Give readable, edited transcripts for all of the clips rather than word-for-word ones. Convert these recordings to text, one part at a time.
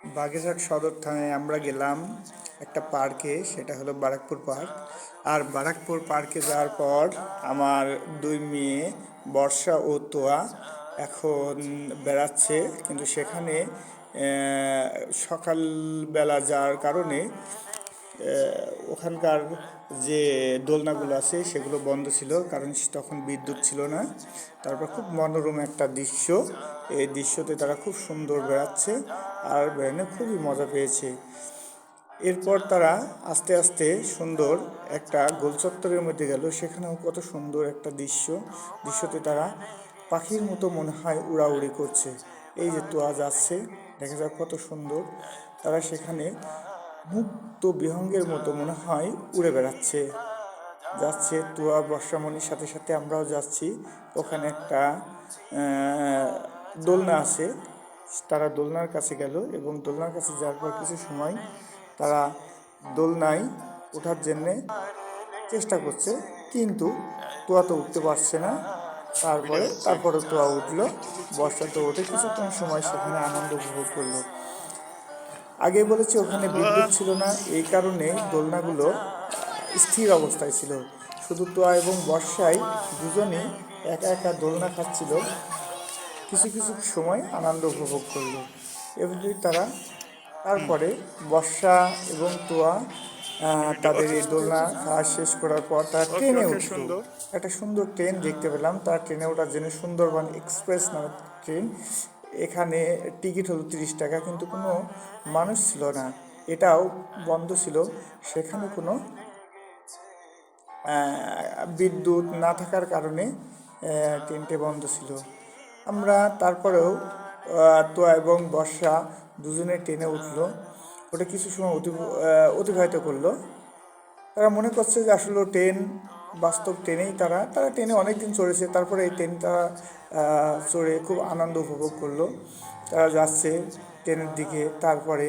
বাগেরহাট সদর থানায় আমরা গেলাম একটা পার্কে, সেটা হলো বারাকপুর পার্ক। আর বারাকপুর পার্কে যাওয়ার পর আমার দুই মেয়ে বর্ষা ও তোয়া এখন বেড়াচ্ছে, কিন্তু সেখানে সকালবেলা যাওয়ার কারণে ওখানকার যে দোলনাগুলো আছে সেগুলো বন্ধ ছিল, কারণ তখন বিদ্যুৎ ছিল না। তারপর খুব মনোরম একটা দৃশ্য, এই দৃশ্যতে তারা খুব সুন্দর বেড়াচ্ছে আর বেড়ানো খুবই মজা পেয়েছে। এরপর তারা আস্তে আস্তে সুন্দর একটা গোল চত্বরের মধ্যে গেল, সেখানেও কত সুন্দর একটা দৃশ্যতে তারা পাখির মতো মনে হয় উড়াউড়ি করছে। এই যে তোয়া যাচ্ছে, দেখা যাক কত সুন্দর তারা সেখানে মুক্ত বিহঙ্গের মতো মনে হয় উড়ে বেড়াচ্ছে, যাচ্ছে। তোয়া বর্ষামণির সাথে সাথে আমরাও যাচ্ছি। ওখানে একটা দোলনা আছে, তারা দোলনার কাছে গেল এবং দোলনার কাছে যাওয়ার পর কিছু সময় তারা দোলনায় ওঠার জন্যে চেষ্টা করছে, কিন্তু তোয়া তো উঠতে পারছে না। তারপরে তোয়া উঠলো, বর্ষা তো ওঠে কিছুক্ষণ সময় সেখানে আনন্দ উপভোগ করলো। আগে বলেছি ওখানে বিদ্যুৎ ছিল না, এই কারণে দোলনাগুলো স্থির অবস্থায় ছিল। শুধু তোয়া এবং বর্ষায় দুজনেই একা একা দোলনা খাচ্ছিল, কিছু কিছু সময় আনন্দ উপভোগ করলো। এভাবেই তারা তারপরে বর্ষা এবং তোয়া তাদের এই দোলনা খাওয়া শেষ করার পর তারা ট্রেনে উঠল। একটা সুন্দর ট্রেন দেখতে পেলাম, তারা ট্রেনে ওঠার জন্য সুন্দরবন এক্সপ্রেস নামের ট্রেন। এখানে টিকিট হলো 30 টাকা, কিন্তু কোনো মানুষ ছিল না, এটাও বন্ধ ছিল। সেখানে কোনো বিদ্যুৎ না থাকার কারণে ট্রেনটি বন্ধ ছিল। আমরা তারপরেও তোয়া এবং বর্ষা দুজনে ট্রেনে উঠলো, ওটা কিছু সময় অতিবাহিত করলো। তারা মনে করছে যে আসলে ট্রেন বাস্তব ট্রেনেই তারা ট্রেনে অনেক দিন চড়েছে, তারপরে এই ট্রেন তারা চড়ে খুব আনন্দ উপভোগ করলো। তারা যাচ্ছে ট্রেনের দিকে, তারপরে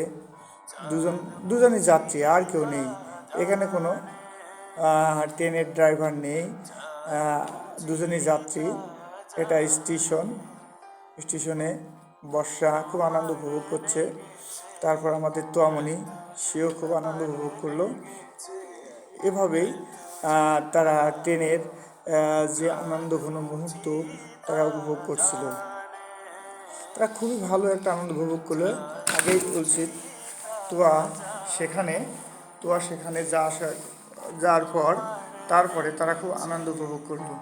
দুজনই যাত্রী, আর কেউ নেই এখানে, কোনো ট্রেনের ড্রাইভার নেই, দুজনই যাত্রী। এটা স্টেশনে বর্ষা খুব আনন্দ উপভোগ করছে, তারপর আমাদের তোয়ামণি, সেও খুব আনন্দ উপভোগ করলো। এভাবেই তারা ট্রেনের যে আনন্দঘন মুহূর্ত তারা উপভোগ করছিল। তারা খুবই ভালো একটা আনন্দ উপভোগ করলো। আগেই বলছি তোয়া সেখানে যাওয়ার পর তারপরে তারা খুব আনন্দ উপভোগ করলো।